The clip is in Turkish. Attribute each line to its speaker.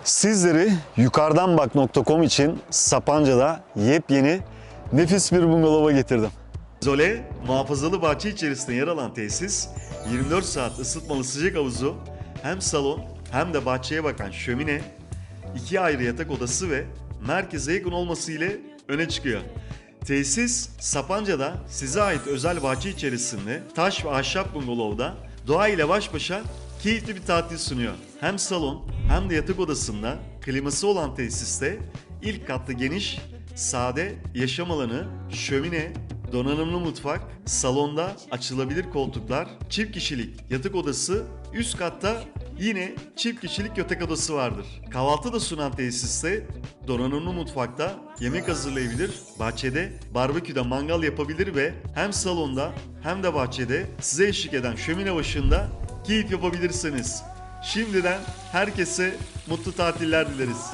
Speaker 1: Sizleri yukarıdanbak.com için Sapanca'da yepyeni nefis bir bungalova getirdim. İzole, muhafazalı bahçe içerisinde yer alan tesis, 24 saat ısıtmalı sıcak havuzu, hem salon hem de bahçeye bakan şömine, 2 ayrı yatak odası ve merkeze yakın olması ile öne çıkıyor. Tesis, Sapanca'da size ait özel bahçe içerisinde taş ve ahşap bungalovda doğa ile baş başa keyifli bir tatil sunuyor. Hem salon hem de yatak odasında kliması olan tesiste ilk katlı geniş, sade yaşam alanı, şömine, donanımlı mutfak, salonda açılabilir koltuklar, çift kişilik yatak odası, üst katta yine çift kişilik yatak odası vardır. Kahvaltı da sunan tesiste donanımlı mutfakta yemek hazırlayabilir, bahçede barbeküde mangal yapabilir ve hem salonda hem de bahçede size eşlik eden şömine başında keyif yapabilirsiniz. Şimdiden herkese mutlu tatiller dileriz.